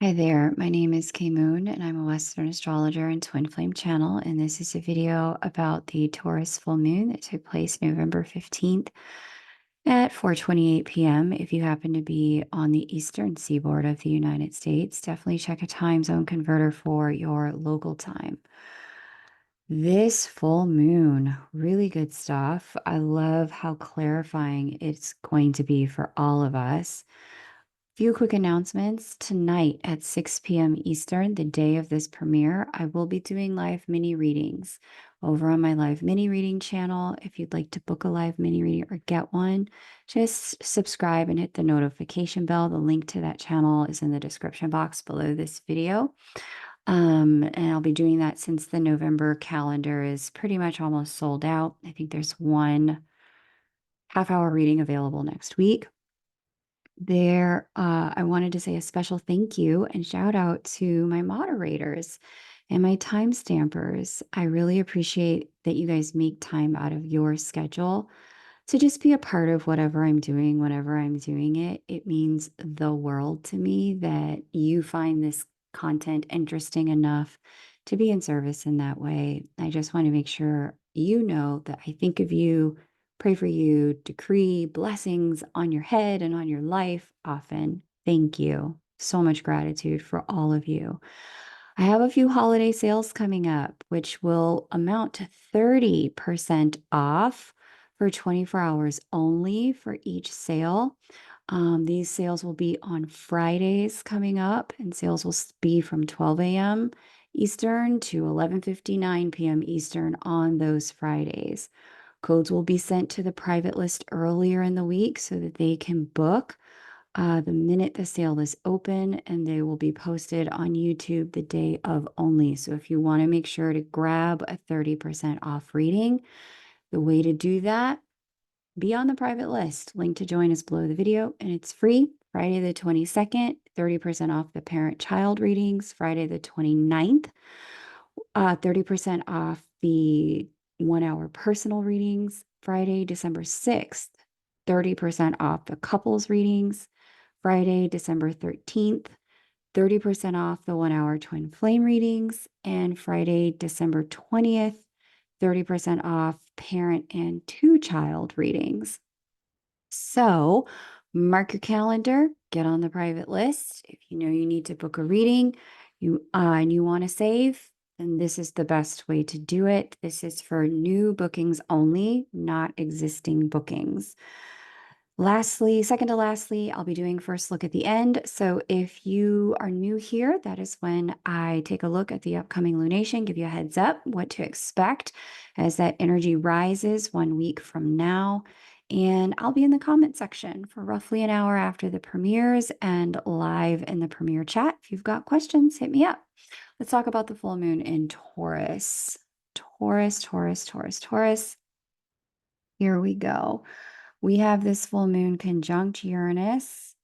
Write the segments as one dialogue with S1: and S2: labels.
S1: Hi there, my name is Kay Moon, and I'm a Western astrologer and Twin Flame channel. And this is a video about the Taurus full moon that took place November 15th at 4:28 p.m. If you happen to be on the eastern seaboard of the United States, definitely check a time zone converter for your local time. This full moon, really good stuff. I love how clarifying it's going to be for all of us. Few quick announcements. Tonight at 6 p.m. Eastern, the day of this premiere, I will be doing live mini readings over on my live mini reading channel. If you'd like to book a live mini reading or get one, just subscribe and hit the notification bell. The link to that channel is in the description box below this video. And I'll be doing that since the November calendar is pretty much almost sold out. I think there's one half-hour reading available next week. I wanted to say a special thank you and shout out to my moderators and my time stampers. I really appreciate that you guys make time out of your schedule to just be a part of whatever I'm doing, whenever I'm doing it. It means the world to me that you find this content interesting enough to be in service in that way. I just want to make sure you know that I think of you, pray for you, decree blessings on your head and on your life often. Thank you. So much gratitude for all of you. I have a few holiday sales coming up, which will amount to 30% off for 24 hours only for each sale. These sales will be on Fridays coming up, and sales will be from 12 a.m. Eastern to 11:59 p.m. Eastern on those Fridays. Codes will be sent to the private list earlier in the week so that they can book the minute the sale is open, and they will be posted on YouTube the day of only. So if you want to make sure to grab a 30% off reading, the way to do that, be on the private list. Link to join is below the video, and it's free. Friday the 22nd, 30% off the parent-child readings. Friday the 29th, 30% off the 1-hour personal readings. Friday, December 6th, 30% off the couples readings. Friday, December 13th, 30% off the 1-hour twin flame readings. And Friday, December 20th, 30% off parent and 2-child readings. So mark your calendar, get on the private list. If you know you need to book a reading and you want to save, then this is the best way to do it. This is for new bookings only, not existing bookings. Second to lastly, I'll be doing first look at the end. So if you are new here, that is when I take a look at the upcoming lunation, give you a heads up what to expect as that energy rises 1 week from now. And I'll be in the comment section for roughly an hour after the premieres and live in the premiere chat. If you've got questions, hit me up. Let's talk about the full moon in Taurus. Taurus. Here we go. We have this full moon conjunct Uranus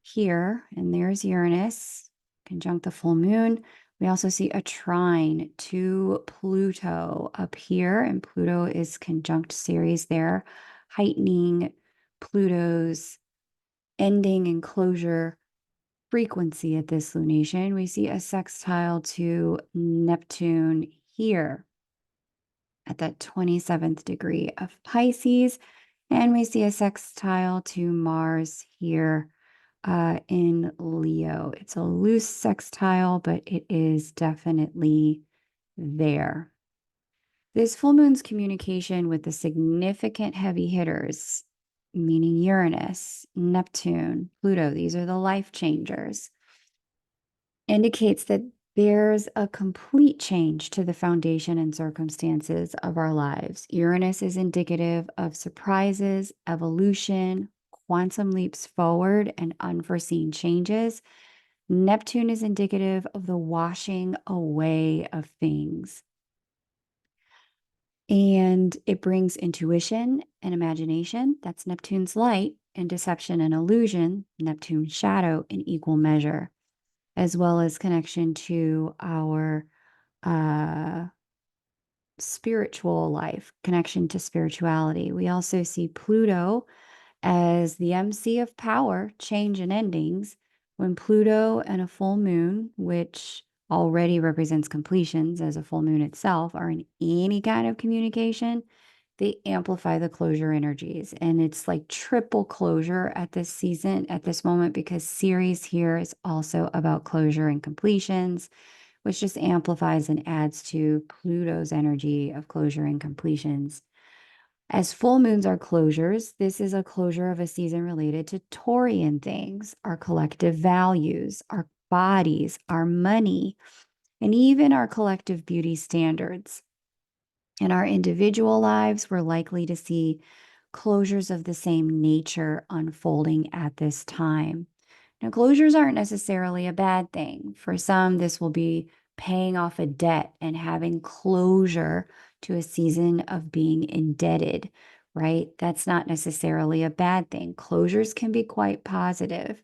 S1: here, and there's Uranus conjunct the full moon. We also see a trine to Pluto up here, and Pluto is conjunct Ceres there, heightening Pluto's ending and closure frequency at this lunation. We see a sextile to Neptune here at that 27th degree of Pisces. And we see a sextile to Mars here in Leo. It's a loose sextile, but it is definitely there. This full moon's communication with the significant heavy hitters, meaning Uranus, Neptune, Pluto, these are the life changers, indicates that there's a complete change to the foundation and circumstances of our lives. Uranus is indicative of surprises, evolution, quantum leaps forward, and unforeseen changes. Neptune is indicative of the washing away of things. And it brings intuition and imagination. That's Neptune's light, and deception and illusion, Neptune's shadow, in equal measure, as well as connection to our spiritual life, connection to spirituality. We also see Pluto as the MC of power, change, and endings, When Pluto and a full moon, which already represents completions as a full moon itself, are in any kind of communication, they amplify the closure energies. And it's like triple closure at this season, at this moment, because Ceres here is also about closure and completions, which just amplifies and adds to Pluto's energy of closure and completions. As full moons are closures, this is a closure of a season related to Taurian things, our collective values, our bodies, our money, and even our collective beauty standards. In our individual lives, we're likely to see closures of the same nature unfolding at this time. Now, closures aren't necessarily a bad thing. For some, this will be paying off a debt and having closure to a season of being indebted, right? That's not necessarily a bad thing. Closures can be quite positive.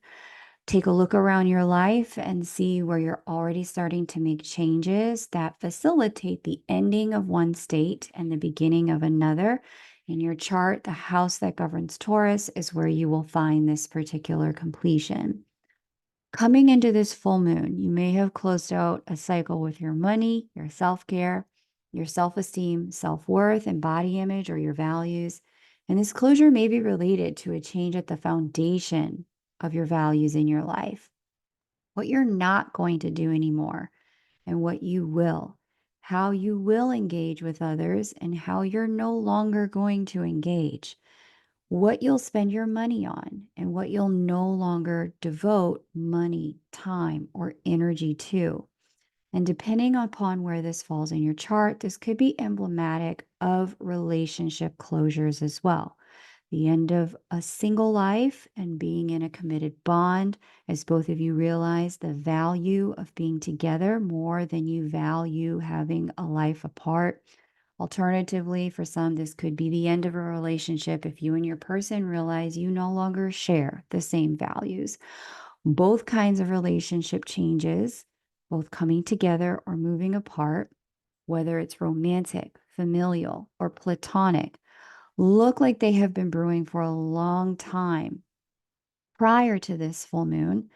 S1: Take a look around your life and see where you're already starting to make changes that facilitate the ending of one state and the beginning of another. In your chart, the house that governs Taurus is where you will find this particular completion. Coming into this full moon, you may have closed out a cycle with your money, your self care, your self esteem, self worth, and body image, or your values. And this closure may be related to a change at the foundation of your values in your life, what you're not going to do anymore, and what you will, how you will engage with others, and how you're no longer going to engage, what you'll spend your money on, and what you'll no longer devote money, time, or energy to. And depending upon where this falls in your chart, this could be emblematic of relationship closures as well. The end of a single life and being in a committed bond, as both of you realize the value of being together more than you value having a life apart. Alternatively, for some, this could be the end of a relationship if you and your person realize you no longer share the same values. Both kinds of relationship changes, both coming together or moving apart, whether it's romantic, familial, or platonic, look like they have been brewing for a long time prior to this full moon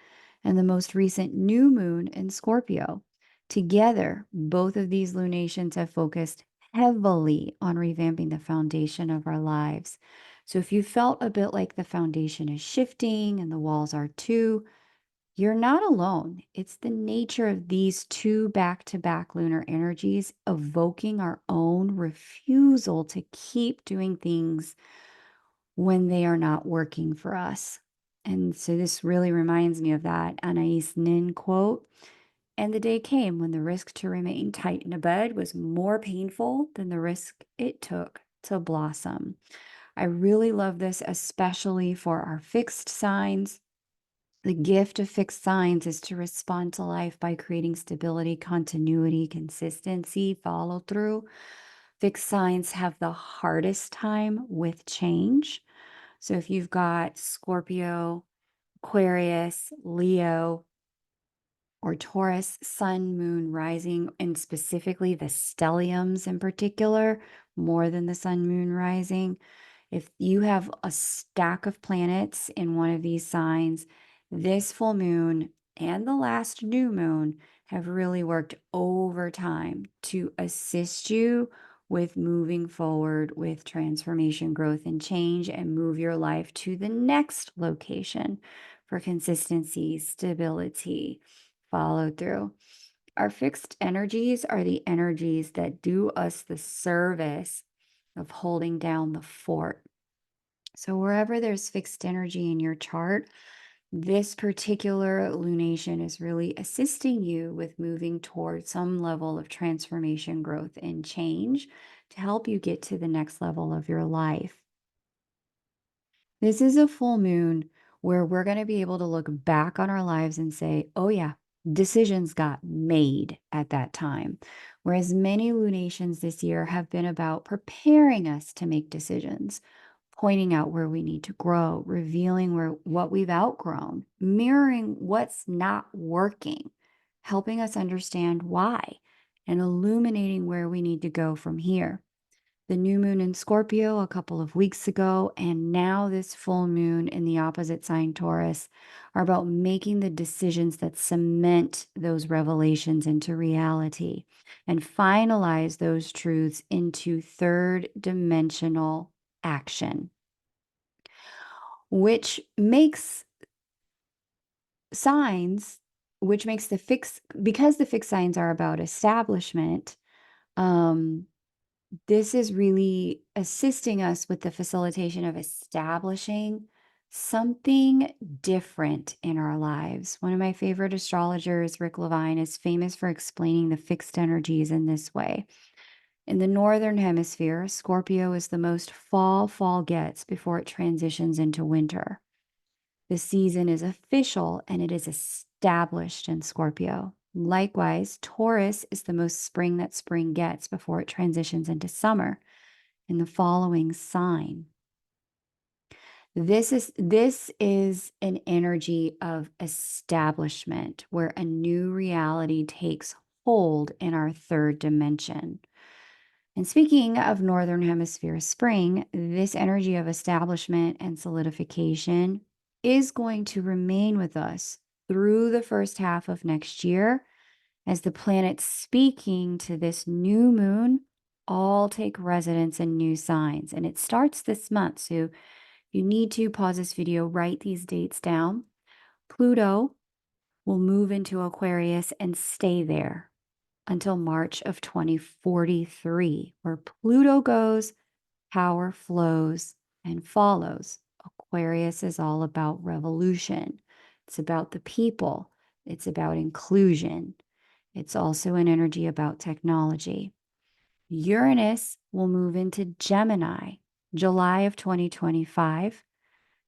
S1: and the most recent new moon in Scorpio. Together, both of these lunations have focused heavily on revamping the foundation of our lives. So if you felt a bit like the foundation is shifting and the walls are too, you're not alone. It's the nature of these two back to back lunar energies evoking our own refusal to keep doing things when they are not working for us. And so this really reminds me of that Anais Nin quote. And the day came when the risk to remain tight in a bed was more painful than the risk it took to blossom. I really love this, especially for our fixed signs. The gift of fixed signs is to respond to life by creating stability, continuity, consistency, follow through. Fixed signs have the hardest time with change. So if you've got Scorpio, Aquarius, Leo, or Taurus, sun, moon, rising, and specifically the stelliums in particular, more than the sun, moon, rising. If you have a stack of planets in one of these signs, this full moon and the last new moon have really worked overtime to assist you with moving forward with transformation, growth, and change, and move your life to the next location for consistency, stability, follow through. Our fixed energies are the energies that do us the service of holding down the fort. So, wherever there's fixed energy in your chart, this particular lunation is really assisting you with moving towards some level of transformation, growth, and change to help you get to the next level of your life. This is a full moon where we're going to be able to look back on our lives and say, oh, yeah, decisions got made at that time. Whereas many lunations this year have been about preparing us to make decisions, pointing out where we need to grow, revealing what we've outgrown, mirroring what's not working, helping us understand why, and illuminating where we need to go from here. the new moon in Scorpio a couple of weeks ago, and now this full moon in the opposite sign, Taurus, are about making the decisions that cement those revelations into reality and finalize those truths into third dimensional action, which makes signs, which makes the fixed, because the fixed signs are about establishment. This is really assisting us with the facilitation of establishing something different in our lives. One of my favorite astrologers, Rick Levine, is famous for explaining the fixed energies in this way. In the northern hemisphere, Scorpio is the most fall gets before it transitions into winter. The season is official and it is established in Scorpio. Likewise, Taurus is the most spring that spring gets before it transitions into summer in the following sign. This is an energy of establishment where a new reality takes hold in our third dimension. And speaking of Northern Hemisphere spring, this energy of establishment and solidification is going to remain with us through the first half of next year as the planets speaking to this new moon all take residence in new signs. And it starts this month. So you need to pause this video, write these dates down. Pluto will move into Aquarius and stay there until March of 2043. Where Pluto goes, power flows and follows. Aquarius is all about revolution. It's about the people. It's about inclusion. It's also an energy about technology. Uranus will move into Gemini, July of 2025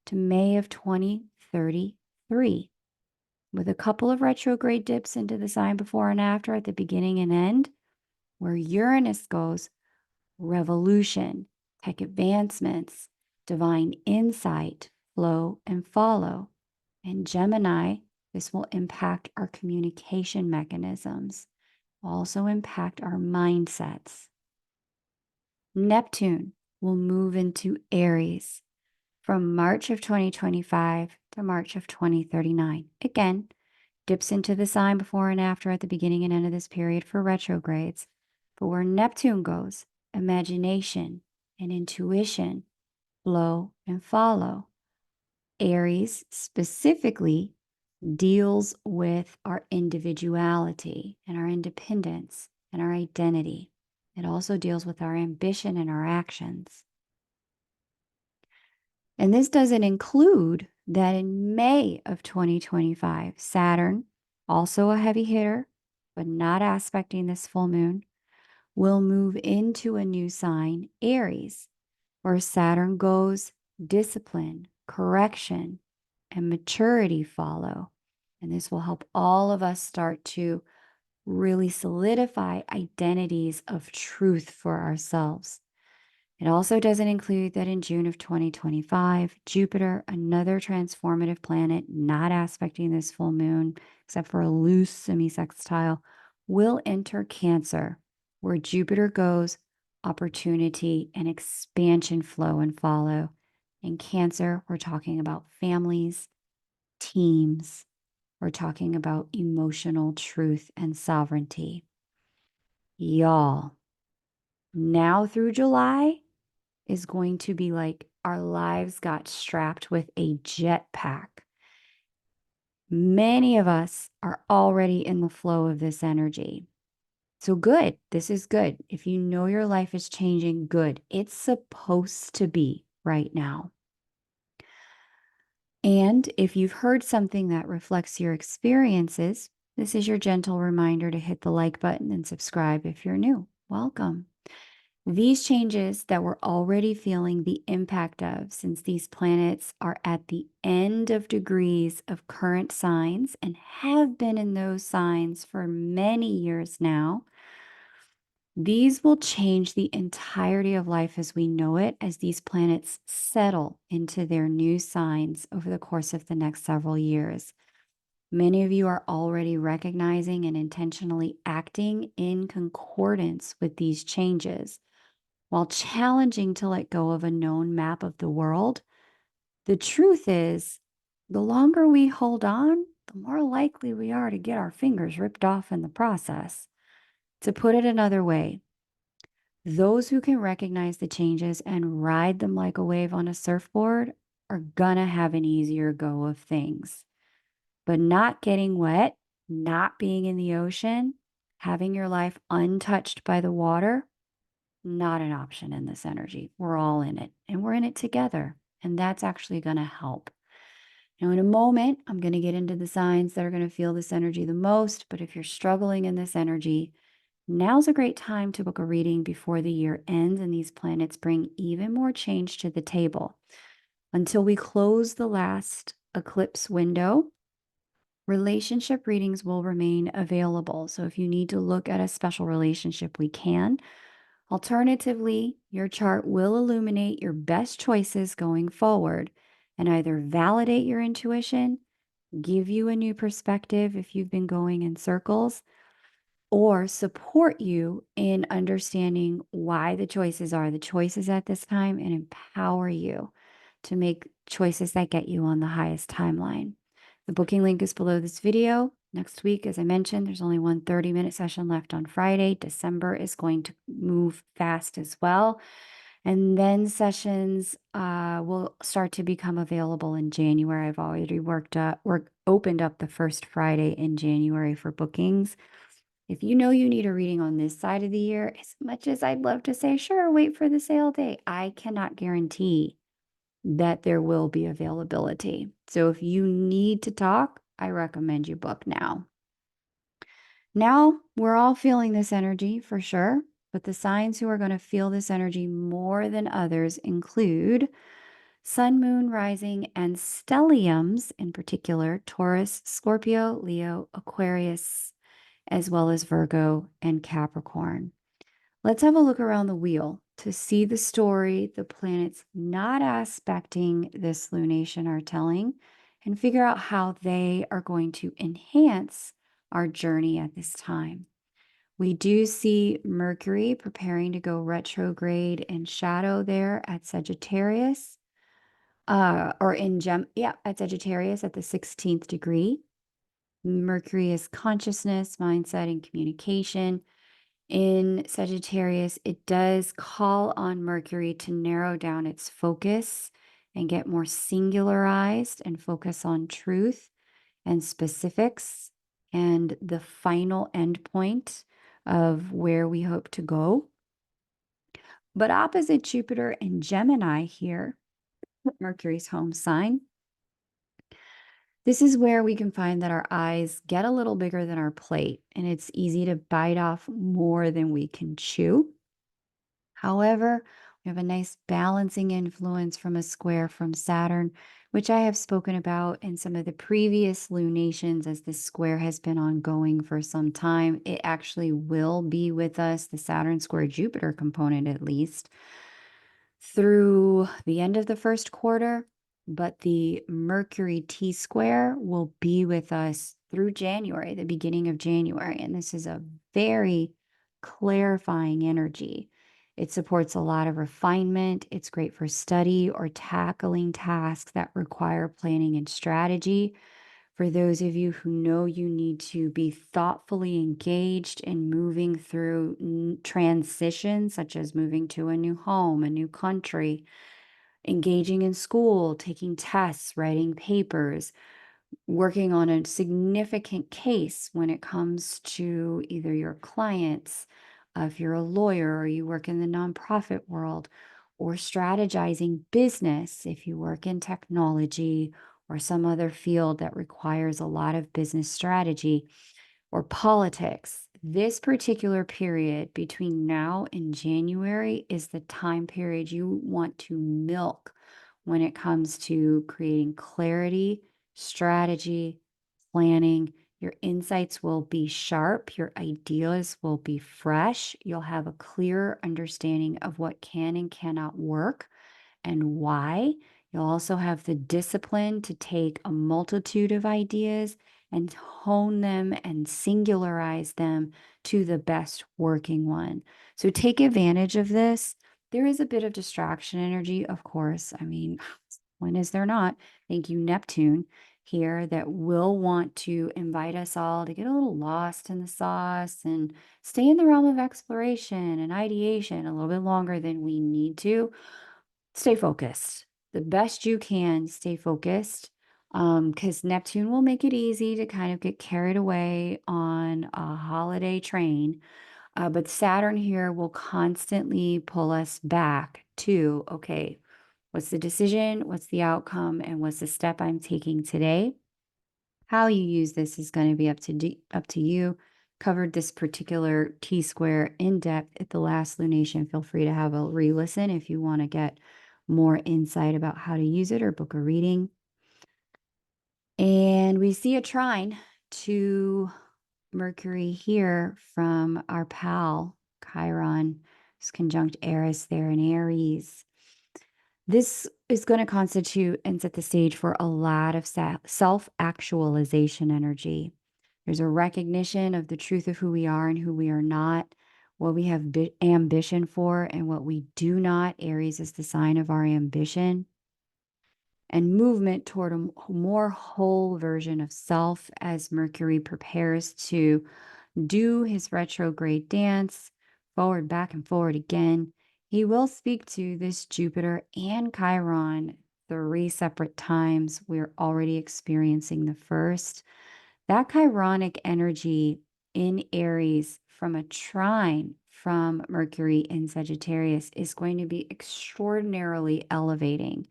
S1: to May of 2033, with a couple of retrograde dips into the sign before and after at the beginning and end. Where Uranus goes, revolution, tech advancements, divine insight, flow and follow. And Gemini, this will impact our communication mechanisms, also impact our mindsets. Neptune will move into Aries from March of 2025 to March of 2039. Again, dips into the sign before and after at the beginning and end of this period for retrogrades. But where Neptune goes, imagination and intuition, flow and follow. Aries specifically deals with our individuality and our independence and our identity. It also deals with our ambition and our actions. And this doesn't include that in May of 2025, Saturn, also a heavy hitter, but not aspecting this full moon, will move into a new sign, Aries, where Saturn goes, discipline, correction, and maturity follow. And this will help all of us start to really solidify identities of truth for ourselves. It also doesn't include that in June of 2025, Jupiter, another transformative planet, not aspecting this full moon, except for a loose semi-sextile, will enter Cancer, where Jupiter goes, opportunity and expansion flow and follow. In Cancer, we're talking about families, teams. We're talking about emotional truth and sovereignty. Y'all, now through July is going to be like our lives got strapped with a jetpack. Many of us are already in the flow of this energy. So good. This is good. If you know your life is changing, good. It's supposed to be right now. And if you've heard something that reflects your experiences, this is your gentle reminder to hit the like button and subscribe if you're new. Welcome. These changes that we're already feeling the impact of, since these planets are at the end of degrees of current signs and have been in those signs for many years now, these will change the entirety of life as we know it as these planets settle into their new signs over the course of the next several years. Many of you are already recognizing and intentionally acting in concordance with these changes. While challenging to let go of a known map of the world, the truth is, the longer we hold on, the more likely we are to get our fingers ripped off in the process. To put it another way, those who can recognize the changes and ride them like a wave on a surfboard are gonna have an easier go of things. But not getting wet, not being in the ocean, having your life untouched by the water, not an option in this energy. We're all in it and we're in it together. And that's actually going to help. Now, in a moment, I'm going to get into the signs that are going to feel this energy the most. But if you're struggling in this energy, now's a great time to book a reading before the year ends and these planets bring even more change to the table. Until we close the last eclipse window, relationship readings will remain available. So if you need to look at a special relationship, we can. Alternatively, your chart will illuminate your best choices going forward and either validate your intuition, give you a new perspective if you've been going in circles, or support you in understanding why the choices are the choices at this time and empower you to make choices that get you on the highest timeline. The booking link is below this video. Next week, as I mentioned, there's only one 30-minute session left on Friday. December is going to move fast as well. And then sessions will start to become available in January. I've already opened up the first Friday in January for bookings. If you know you need a reading on this side of the year, as much as I'd love to say, sure, wait for the sale day, I cannot guarantee that there will be availability. So if you need to talk, I recommend you book now. Now, we're all feeling this energy for sure, but the signs who are going to feel this energy more than others include Sun, Moon, Rising, and stelliums, in particular, Taurus, Scorpio, Leo, Aquarius, as well as Virgo and Capricorn. Let's have a look around the wheel to see the story the planets not aspecting this lunation are telling and figure out how they are going to enhance our journey at this time. We do see Mercury preparing to go retrograde in shadow there at Sagittarius, at Sagittarius at the 16th degree. Mercury is consciousness, mindset, and communication. In Sagittarius, it does call on Mercury to narrow down its focus and get more singularized and focus on truth and specifics and the final endpoint of where we hope to go. But opposite Jupiter and Gemini here, Mercury's home sign, this is where we can find that our eyes get a little bigger than our plate, and it's easy to bite off more than we can chew. However, we have a nice balancing influence from a square from Saturn, which I have spoken about in some of the previous lunations as this square has been ongoing for some time. It actually will be with us, the Saturn square Jupiter component at least, through the end of the first quarter, but the Mercury T square will be with us through January, the beginning of January. And this is a very clarifying energy. It supports a lot of refinement. It's great for study or tackling tasks that require planning and strategy. For those of you who know you need to be thoughtfully engaged in moving through transitions, such as moving to a new home, a new country, engaging in school, taking tests, writing papers, working on a significant case when it comes to either your clients, if you're a lawyer or you work in the nonprofit world, or strategizing business if you work in technology or some other field that requires a lot of business strategy, or politics. This particular period between now and January is the time period you want to milk when it comes to creating clarity, strategy, planning. Your insights will be sharp, your ideas will be fresh. You'll have a clearer understanding of what can and cannot work and why. You'll also have the discipline to take a multitude of ideas and hone them and singularize them to the best working one. So take advantage of this. There is a bit of distraction energy, of course. I mean, when is there not? Thank you, Neptune, here, that will want to invite us all to get a little lost in the sauce and stay in the realm of exploration and ideation a little bit longer than we need to. Stay focused. The best you can, stay focused. Because Neptune will make it easy to kind of get carried away on a holiday train. But Saturn here will constantly pull us back to, okay, what's the decision? What's the outcome? And what's the step I'm taking today? How you use this is going to be up to you. Covered this particular T square in depth at the last lunation. Feel free to have a re-listen if you want to get more insight about how to use it or book a reading. And we see a trine to Mercury here from our pal Chiron. It's conjunct Eris there in Aries. This is going to constitute and set the stage for a lot of self-actualization energy. There's a recognition of the truth of who we are and who we are not, what we have ambition for and what we do not. Aries is the sign of our ambition, and movement toward a more whole version of self as Mercury prepares to do his retrograde dance, forward, back, and forward again. He will speak to this Jupiter and Chiron 3 separate times. We're already experiencing the first. That Chironic energy in Aries from a trine from Mercury in Sagittarius is going to be extraordinarily elevating.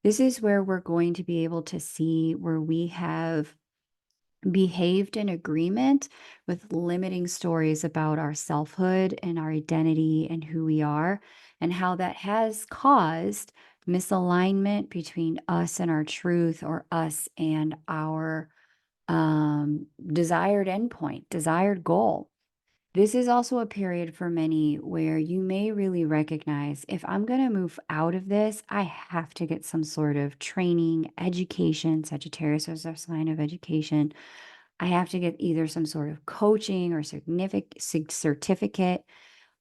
S1: This is where we're going to be able to see where we have behaved in agreement with limiting stories about our selfhood and our identity and who we are, and how that has caused misalignment between us and our truth, or us and our desired endpoint, desired goal. This is also a period for many where you may really recognize, if I'm going to move out of this, I have to get some sort of training, education. Sagittarius is a sign of education. I have to get either some sort of coaching or certificate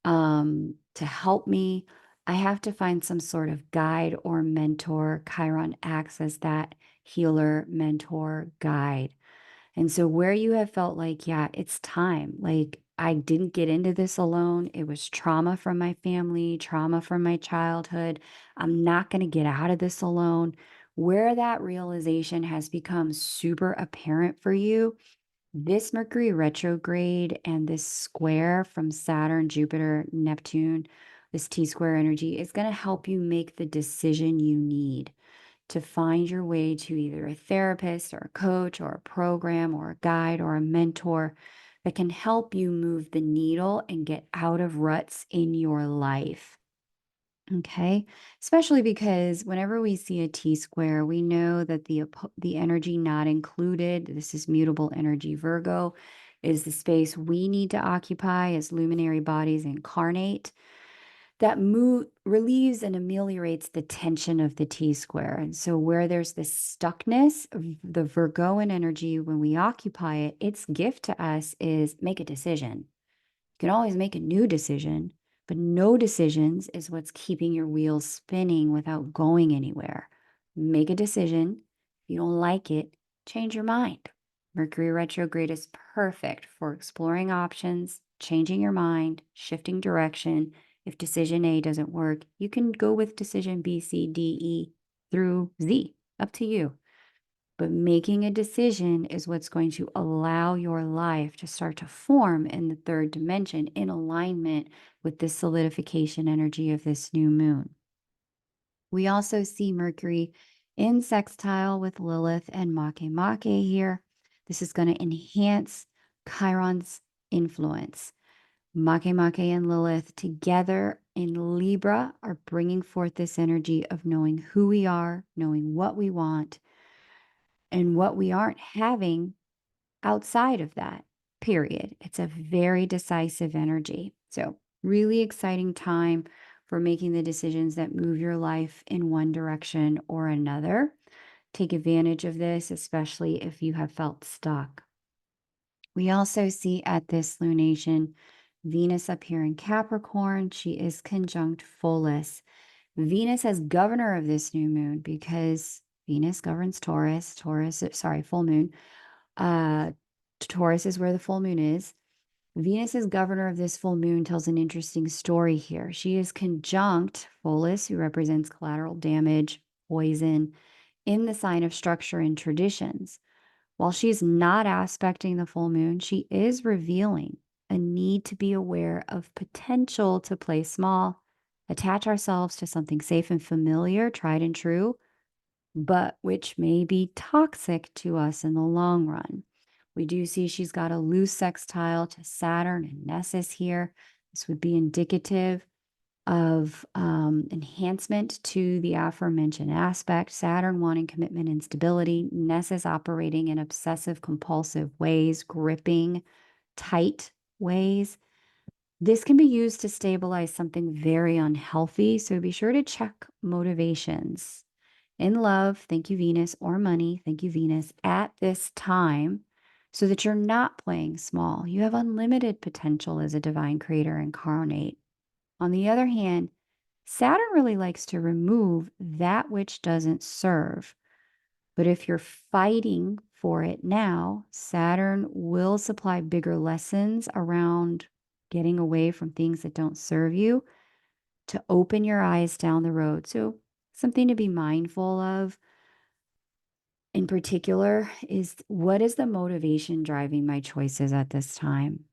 S1: to help me. I have to find some sort of guide or mentor. Chiron acts as that healer, mentor, guide. And so where you have felt like, yeah, it's time, like I didn't get into this alone. It was trauma from my family, trauma from my childhood. I'm not going to get out of this alone. Where that realization has become super apparent for you, this Mercury retrograde and this square from Saturn, Jupiter, Neptune, this T square energy is going to help you make the decision you need to find your way to either a therapist or a coach or a program or a guide or a mentor that can help you move the needle and get out of ruts in your life. Okay, especially because whenever we see a T square, we know that the energy not included, this is mutable energy Virgo, is the space we need to occupy as luminary bodies incarnate, that relieves and ameliorates the tension of the T square. And so where there's this stuckness of the Virgoan energy, when we occupy it, its gift to us is make a decision. You can always make a new decision, but no decisions is what's keeping your wheels spinning without going anywhere. Make a decision. If you don't like it, change your mind. Mercury retrograde is perfect for exploring options, changing your mind, shifting direction. If decision A doesn't work, you can go with decision B, C, D, E through Z. Up to you. But making a decision is what's going to allow your life to start to form in the third dimension in alignment with the solidification energy of this new moon. We also see Mercury in sextile with Lilith and Make here. This is going to enhance Chiron's influence. Make and Lilith together in Libra are bringing forth this energy of knowing who we are, knowing what we want, and what we aren't having outside of that, period. It's a very decisive energy. So, really exciting time for making the decisions that move your life in one direction or another. Take advantage of this, especially if you have felt stuck. We also see at this lunation Venus up here in Capricorn, she is conjunct Pholus. Venus as governor of this new moon because Venus governs Taurus. Full moon. Uh, Taurus is where the full moon is. Venus as governor of this full moon tells an interesting story here. She is conjunct Pholus, who represents collateral damage, poison, in the sign of structure and traditions. While she's not aspecting the full moon, she is revealing a need to be aware of potential to play small, attach ourselves to something safe and familiar, tried and true, but which may be toxic to us in the long run. We do see she's got a loose sextile to Saturn and Nessus here. This would be indicative of enhancement to the aforementioned aspect. Saturn wanting commitment and stability, Nessus operating in obsessive compulsive ways, gripping tight ways. This can be used to stabilize something very unhealthy, so be sure to check motivations. In love, thank you, Venus, or money, thank you, Venus, at this time, so that you're not playing small. You have unlimited potential as a divine creator incarnate. On the other hand, Saturn really likes to remove that which doesn't serve. But if you're fighting for it now, Saturn will supply bigger lessons around getting away from things that don't serve you to open your eyes down the road. So, something to be mindful of in particular is, what is the motivation driving my choices at this time?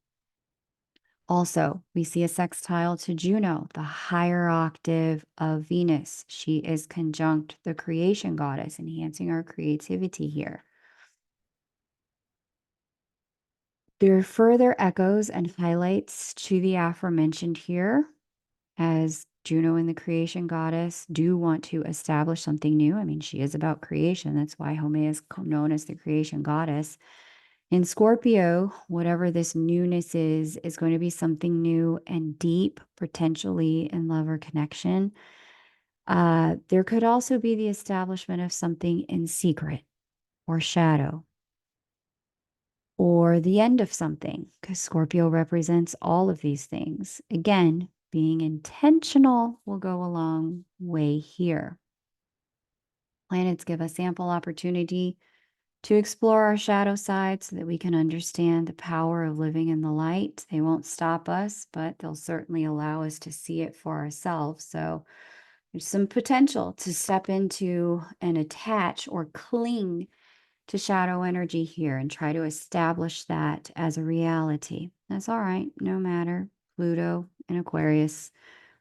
S1: Also, we see a sextile to Juno, the higher octave of Venus. She is conjunct the creation goddess, enhancing our creativity here. There are further echoes and highlights to the aforementioned here, as Juno and the creation goddess do want to establish something new. I mean, she is about creation. That's why Home is known as the creation goddess. In Scorpio, whatever this newness is going to be something new and deep, potentially in love or connection. There could also be the establishment of something in secret or shadow, or the end of something, because Scorpio represents all of these things. Again, being intentional will go a long way here. Planets give us ample opportunity to explore our shadow side so that we can understand the power of living in the light. They won't stop us, but they'll certainly allow us to see it for ourselves. So there's some potential to step into and attach or cling to shadow energy here and try to establish that as a reality. That's all right, no matter. Pluto and Aquarius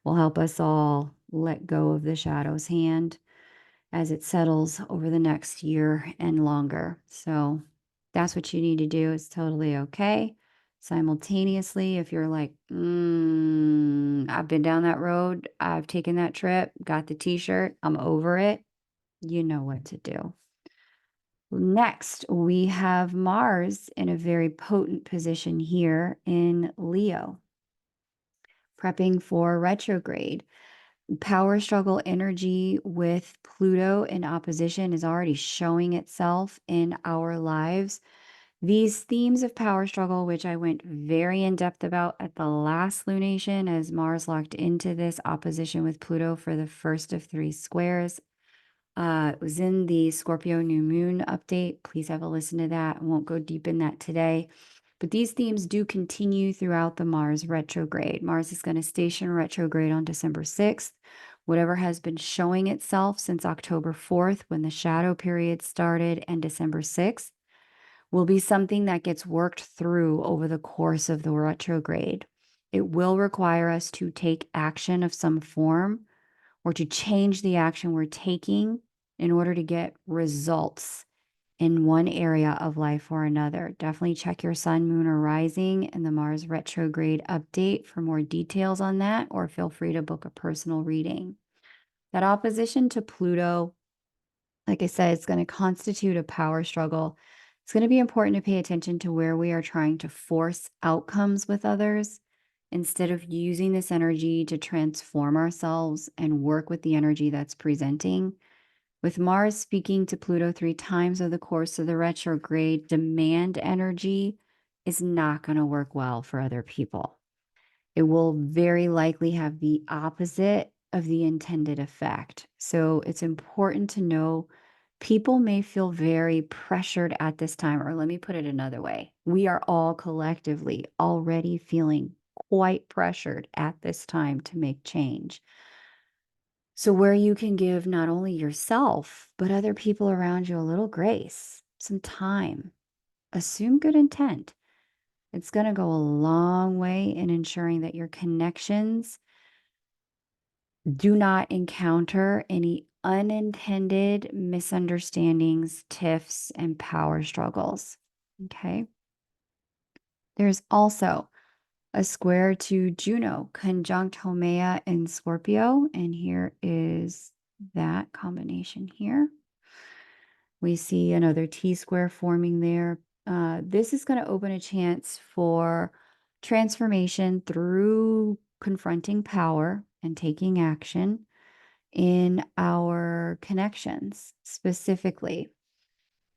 S1: will help us all let go of the shadow's hand as it settles over the next year and longer. So that's what you need to do. It's totally okay. Simultaneously, if you're like, I've been down that road, I've taken that trip, got the t-shirt, I'm over it, you know what to do. Next, we have Mars in a very potent position here in Leo, prepping for retrograde. Power struggle energy with Pluto in opposition is already showing itself in our lives. These themes of power struggle, which I went very in depth about at the last lunation, as Mars locked into this opposition with Pluto for the first of 3 squares. It was in the Scorpio new moon update. Please have a listen to that. I won't go deep in that today. But these themes do continue throughout the Mars retrograde. Mars is going to station retrograde on December 6th. Whatever has been showing itself since October 4th, when the shadow period started, and December 6th, will be something that gets worked through over the course of the retrograde. It will require us to take action of some form, or to change the action we're taking in order to get results in one area of life or another. Definitely check your sun, moon, or rising and the Mars retrograde update for more details on that, or feel free to book a personal reading. That opposition to Pluto, like I said, it's going to constitute a power struggle. It's going to be important to pay attention to where we are trying to force outcomes with others, instead of using this energy to transform ourselves and work with the energy that's presenting. With Mars speaking to Pluto 3 times over the course of the retrograde, demand energy is not going to work well for other people. it will very likely have the opposite of the intended effect. So it's important to know people may feel very pressured at this time, or let me put it another way. We are all collectively already feeling quite pressured at this time to make change. So, where you can give not only yourself, but other people around you a little grace, some time, assume good intent. It's going to go a long way in ensuring that your connections do not encounter any unintended misunderstandings, tiffs, and power struggles. Okay. There's also a square to Juno conjunct Haumea in Scorpio. And here is that combination here. We see another T square forming there. This is going to open a chance for transformation through confronting power and taking action in our connections specifically.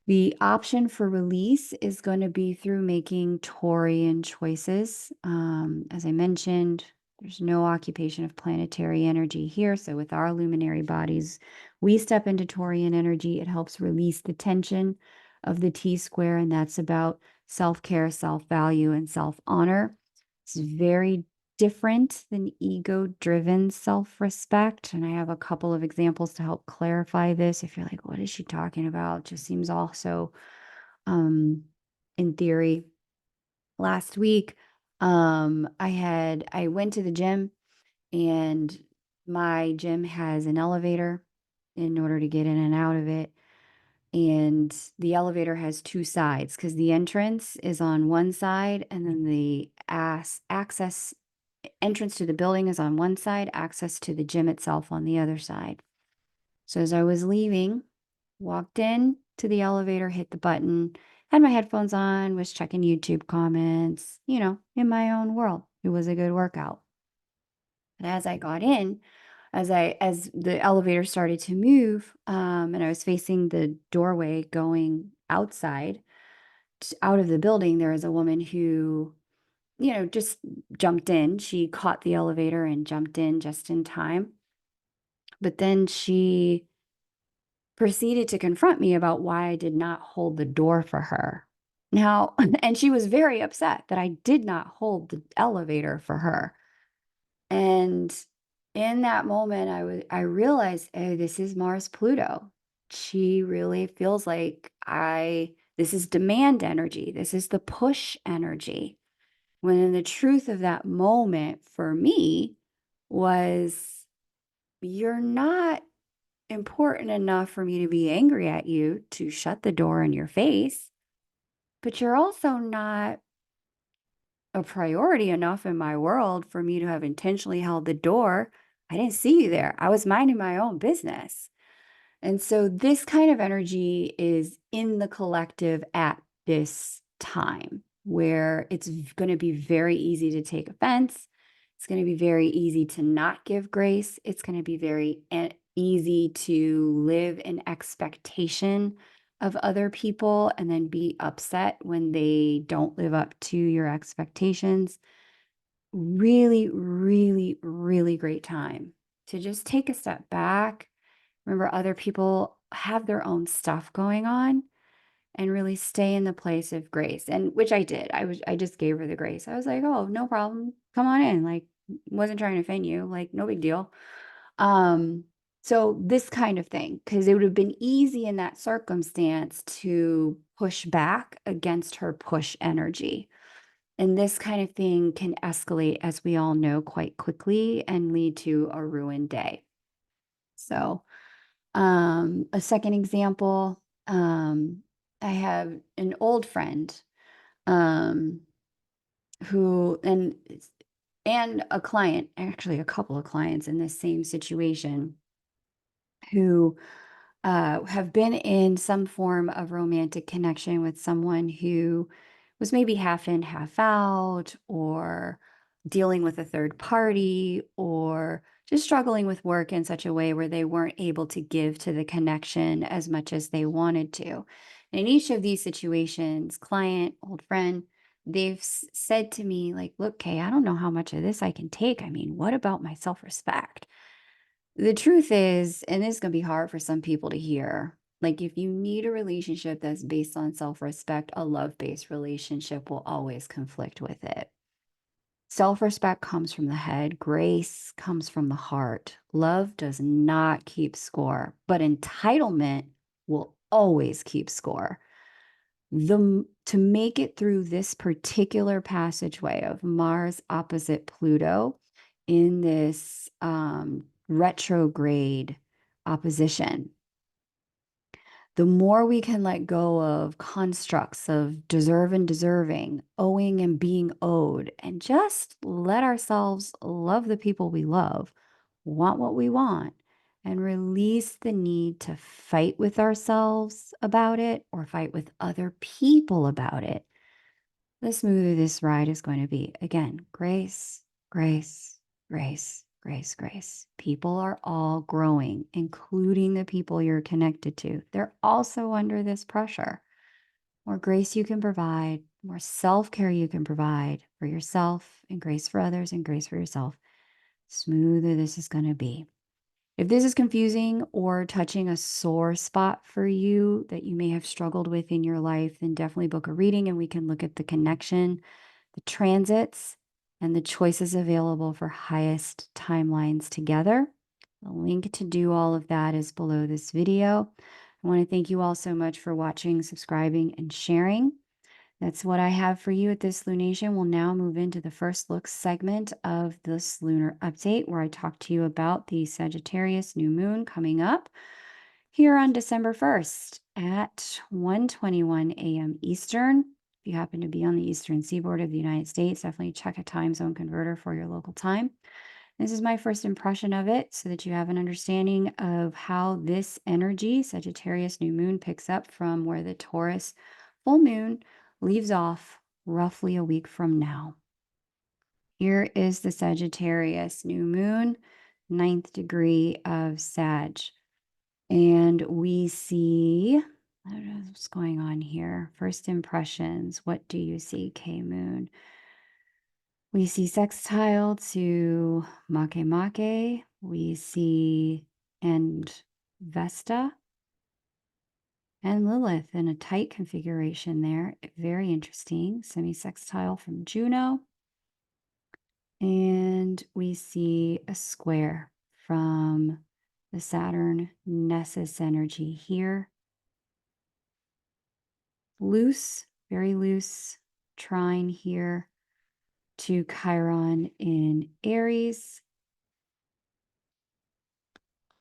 S1: The option for release is going to be through making Taurian choices. As I mentioned, there's no occupation of planetary energy here. So with our luminary bodies, we step into Taurian energy. It helps release the tension of the T square, and that's about self-care, self-value, and self-honor. It's very different than ego-driven self-respect. And I have a couple of examples to help clarify this. If you're like, what is she talking about? It just seems also in theory. Last week, I went to the gym, and my gym has an elevator in order to get in and out of it. And the elevator has two sides because the entrance is on one side, and then the access entrance to the building is on one side, access to the gym itself on the other side. So as I was leaving, walked in to the elevator, hit the button, had my headphones on, was checking YouTube comments, in my own world. It was a good workout. And as I got in, as the elevator started to move, and I was facing the doorway going outside, out of the building, there was a woman who just jumped in. She caught the elevator and jumped in just in time. But then she proceeded to confront me about why I did not hold the door for her. Now, and she was very upset that I did not hold the elevator for her. And in that moment, I realized, oh, this is Mars Pluto. She really feels like this is demand energy. This is the push energy. When in the truth of that moment for me was, you're not important enough for me to be angry at you to shut the door in your face, but you're also not a priority enough in my world for me to have intentionally held the door. I didn't see you there. I was minding my own business. And so this kind of energy is in the collective at this time, where it's going to be very easy to take offense. It's going to be very easy to not give grace. It's going to be very easy to live in expectation of other people and then be upset when they don't live up to your expectations. Really, really, really great time to just take a step back. Remember, other people have their own stuff going on, and really stay in the place of grace. And which I did. I just gave her the grace. I was like, "Oh, no problem. Come on in." Like, wasn't trying to offend you. Like, no big deal. So this kind of thing, because it would have been easy in that circumstance to push back against her push energy. And this kind of thing can escalate, as we all know, quite quickly and lead to a ruined day. So, a second example, I have an old friend, um, who and a client, actually a couple of clients in this same situation, who have been in some form of romantic connection with someone who was maybe half in, half out, or dealing with a third party, or just struggling with work in such a way where they weren't able to give to the connection as much as they wanted to. In each of these situations, client, old friend, they've said to me, like, look, Kay, I don't know how much of this I can take. I mean, what about my self-respect? The truth is, and this is going to be hard for some people to hear, like, if you need a relationship that's based on self-respect, a love-based relationship will always conflict with it. Self-respect comes from the head, grace comes from the heart. Love does not keep score, but entitlement will always keep score. To make it through this particular passageway of Mars opposite Pluto in this retrograde opposition, the more we can let go of constructs of deserve and deserving, owing and being owed, and just let ourselves love the people we love, want what we want, and release the need to fight with ourselves about it or fight with other people about it, the smoother this ride is going to be. Again, grace, grace, grace, grace, grace. People are all growing, including the people you're connected to. They're also under this pressure. More grace you can provide, more self-care you can provide for yourself, and grace for others and grace for yourself, smoother this is going to be. If this is confusing or touching a sore spot for you that you may have struggled with in your life, then definitely book a reading and we can look at the connection, the transits, and the choices available for highest timelines together. The link to do all of that is below this video. I want to thank you all so much for watching, subscribing, and sharing. That's what I have for you at this lunation. We'll now move into the first look segment of this lunar update, where I talk to you about the Sagittarius new moon coming up here on December 1st at 1:21 a.m. Eastern. If you happen to be on the eastern seaboard of the United States, definitely check a time zone converter for your local time. This is my first impression of it so that you have an understanding of how this energy, Sagittarius new moon, picks up from where the Taurus full moon leaves off roughly a week from now. Here is the Sagittarius new moon, 9th degree of Sag. And we see, I don't know what's going on here. First impressions. What do you see, K Moon? We see sextile to Makemake. We see and Vesta and Lilith in a tight configuration there. Very interesting. Semi-sextile from Juno. And we see a square from the Saturn Nessus energy here. Loose, very loose trine here to Chiron in Aries.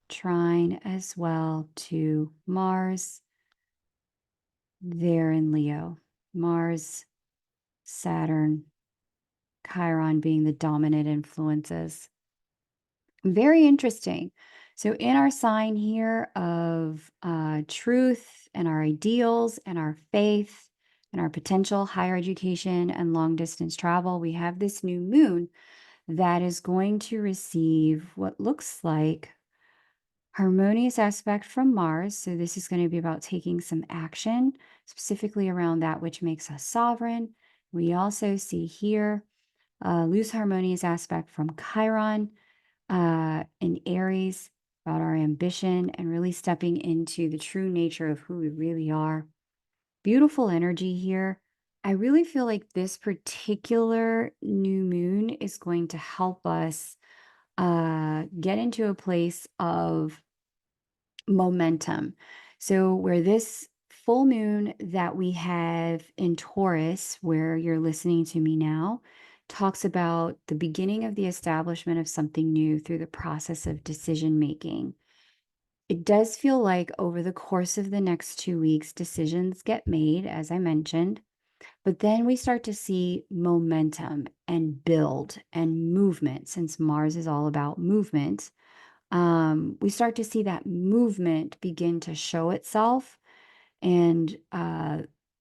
S1: Trine as well to Mars there in Leo. Mars, Saturn, Chiron being the dominant influences. Very interesting. So in our sign here of truth and our ideals and our faith and our potential higher education and long distance travel, we have this new moon that is going to receive what looks like harmonious aspect from Mars. So this is going to be about taking some action, specifically around that which makes us sovereign. We also see here a loose harmonious aspect from Chiron in Aries about our ambition and really stepping into the true nature of who we really are. Beautiful energy here. I really feel like this particular new moon is going to help us get into a place of momentum. So where this full moon that we have in Taurus, where you're listening to me now, talks about the beginning of the establishment of something new through the process of decision making. It does feel like over the course of the next 2 weeks, decisions get made, as I mentioned, but then we start to see momentum and build and movement, since Mars is all about movement. We start to see that movement begin to show itself and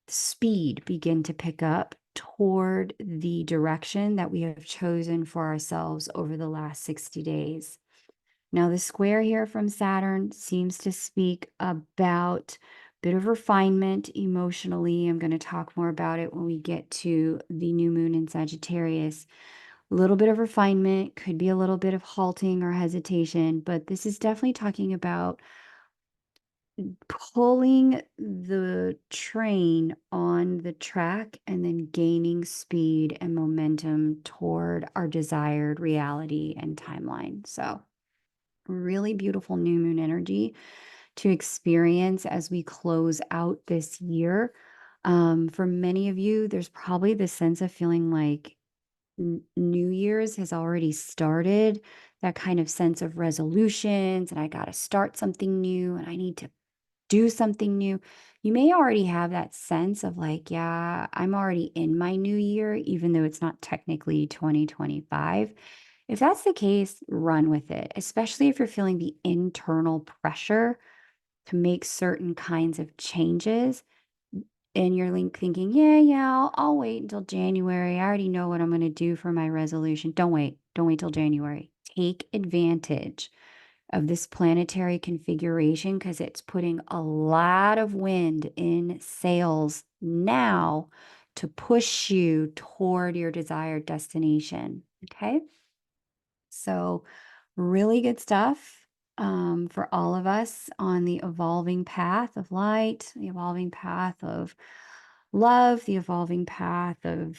S1: speed begin to pick up toward the direction that we have chosen for ourselves over the last 60 days. Now, the square here from Saturn seems to speak about bit of refinement emotionally. I'm going to talk more about it when we get to the new moon in Sagittarius. A little bit of refinement, could be a little bit of halting or hesitation, but this is definitely talking about pulling the train on the track and then gaining speed and momentum toward our desired reality and timeline. So, really beautiful new moon energy to experience as we close out this year. For many of you, there's probably this sense of feeling like New Year's has already started, that kind of sense of resolutions, and I got to start something new and I need to do something new. You may already have that sense of like, yeah, I'm already in my new year, even though it's not technically 2025. If that's the case, run with it, especially if you're feeling the internal pressure to make certain kinds of changes. And you're thinking, yeah, I'll wait until January. I already know what I'm going to do for my resolution. Don't wait. Don't wait till January. Take advantage of this planetary configuration because it's putting a lot of wind in sails now to push you toward your desired destination. Okay. So, really good stuff for all of us on the evolving path of light, the evolving path of love, the evolving path of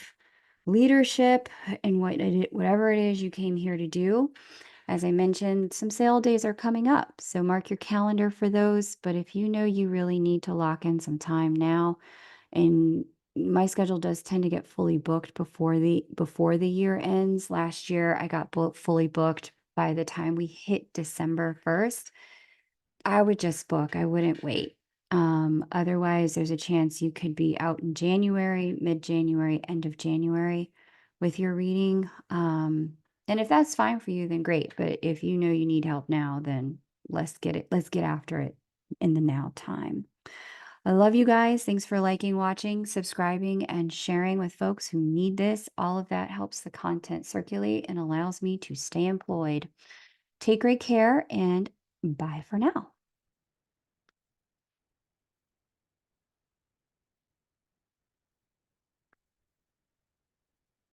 S1: leadership, and whatever it is you came here to do. As I mentioned, some sale days are coming up, so mark your calendar for those. But if you know you really need to lock in some time now, and my schedule does tend to get fully booked before the year ends. Last year, I got fully booked by the time we hit December 1st. I would just book. I wouldn't wait. Otherwise, there's a chance you could be out in January, mid-January, end of January with your reading. And if that's fine for you, then great. But if you know you need help now, then let's get after it in the now time. I love you guys. Thanks for liking, watching, subscribing, and sharing with folks who need this. All of that helps the content circulate and allows me to stay employed. Take great care and bye for now.